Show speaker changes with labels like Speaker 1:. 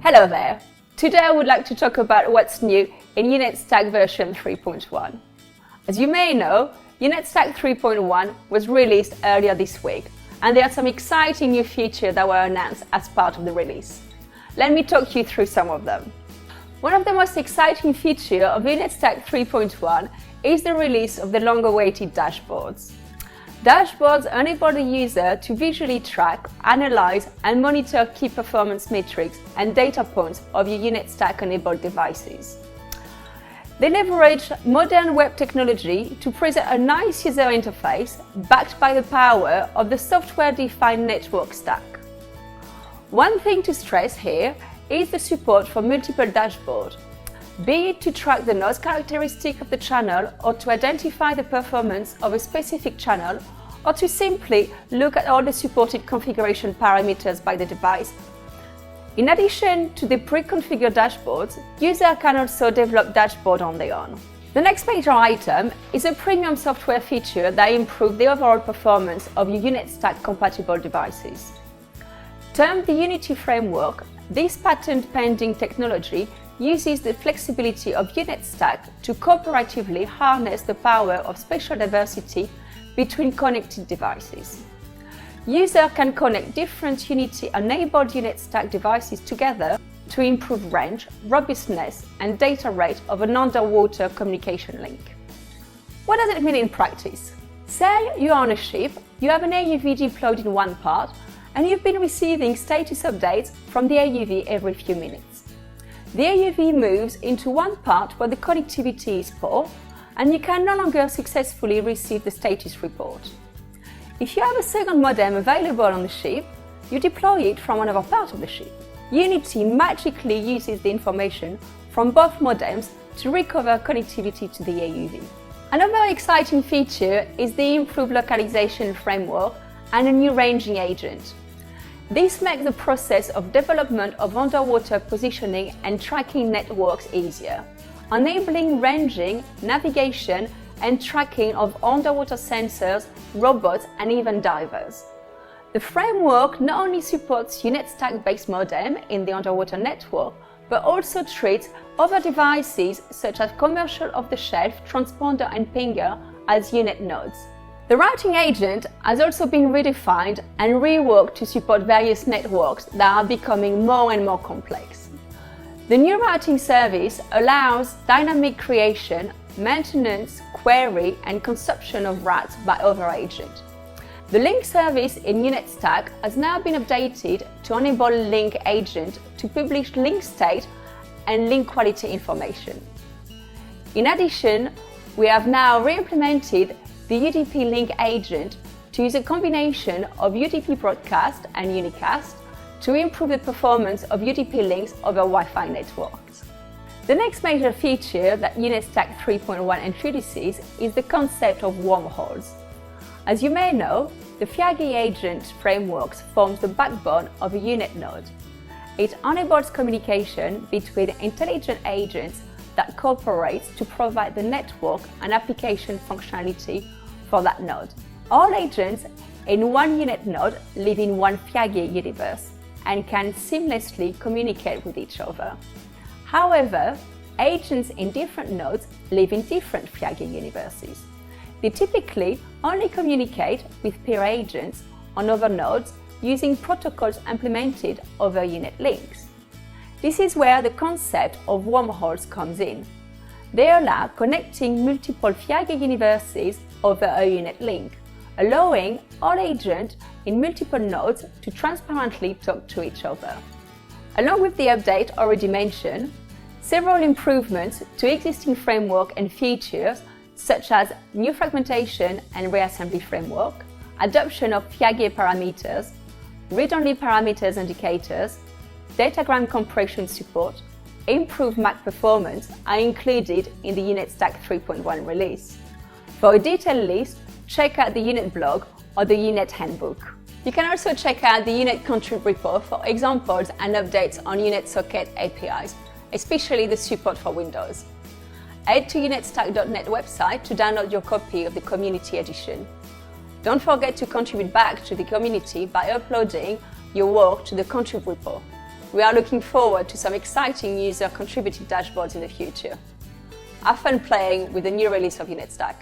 Speaker 1: Hello there! Today I would like to talk about what's new in UnetStack version 3.1. As you may know, UnetStack 3.1 was released earlier this week, and there are some exciting new features that were announced as part of the release. Let me talk you through some of them. One of the most exciting features of UnetStack 3.1 is the release of the long-awaited dashboards. Dashboards enable the user to visually track, analyze, and monitor key performance metrics and data points of your UnetStack-enabled devices. They leverage modern web technology to present a nice user interface backed by the power of the software-defined network stack. One thing to stress here is the support for multiple dashboards, be it to track the noise characteristic of the channel or to identify the performance of a specific channel, or to simply look at all the supported configuration parameters by the device. In addition to the pre-configured dashboards, users can also develop dashboards on their own. The next major item is a premium software feature that improves the overall performance of your UnetStack compatible devices. Termed the Unity framework, this patent-pending technology uses the flexibility of UnetStack to cooperatively harness the power of spatial diversity between connected devices. Users can connect different Unity-enabled UnetStack devices together to improve range, robustness, and data rate of an underwater communication link. What does it mean in practice? Say you are on a ship, you have an AUV deployed in one part, and you've been receiving status updates from the AUV every few minutes. The AUV moves into one part where the connectivity is poor, and you can no longer successfully receive the status report. If you have a second modem available on the ship, you deploy it from another part of the ship. Unity magically uses the information from both modems to recover connectivity to the AUV. Another exciting feature is the improved localization framework and a new ranging agent. This makes the process of development of underwater positioning and tracking networks easier, enabling ranging, navigation, and tracking of underwater sensors, robots, and even divers. The framework not only supports UnetStack-based modem in the underwater network, but also treats other devices such as commercial off-the-shelf transponder and pinger as UNet nodes. The routing agent has also been redefined and reworked to support various networks that are becoming more and more complex. The new routing service allows dynamic creation, maintenance, query, and consumption of routes by other agents. The link service in UnetStack has now been updated to enable link agent to publish link state and link quality information. In addition, we have now re-implemented the UDP link agent to use a combination of UDP broadcast and unicast to improve the performance of UDP links over Wi-Fi networks. The next major feature that UnetStack 3.1 introduces is the concept of wormholes. As you may know, the FIAGE agent framework forms the backbone of a UNet node. It enables communication between intelligent agents that cooperate to provide the network and application functionality for that node. All agents in one UNet node live in one FIAGE universe and can seamlessly communicate with each other. However, agents in different nodes live in different FIAGE universes. They typically only communicate with peer agents on other nodes using protocols implemented over UNet links. This is where the concept of wormholes comes in. They allow connecting multiple FIAGE universes over a UNet link, allowing all agents in multiple nodes to transparently talk to each other. Along with the update already mentioned, several improvements to existing framework and features such as new fragmentation and reassembly framework, adoption of FIAGE parameters, read-only parameters indicators, datagram compression support, improved MAC performance are included in the UnetStack 3.1 release. For a detailed list, check out the UNet blog or the UNet handbook. You can also check out the UNet contrib repo for examples and updates on UNet socket APIs, especially the support for Windows. Head to UnetStack.net website to download your copy of the Community Edition. Don't forget to contribute back to the community by uploading your work to the contrib repo. we are looking forward to some exciting user-contributed dashboards in the future. Have fun playing with the new release of UnetStack.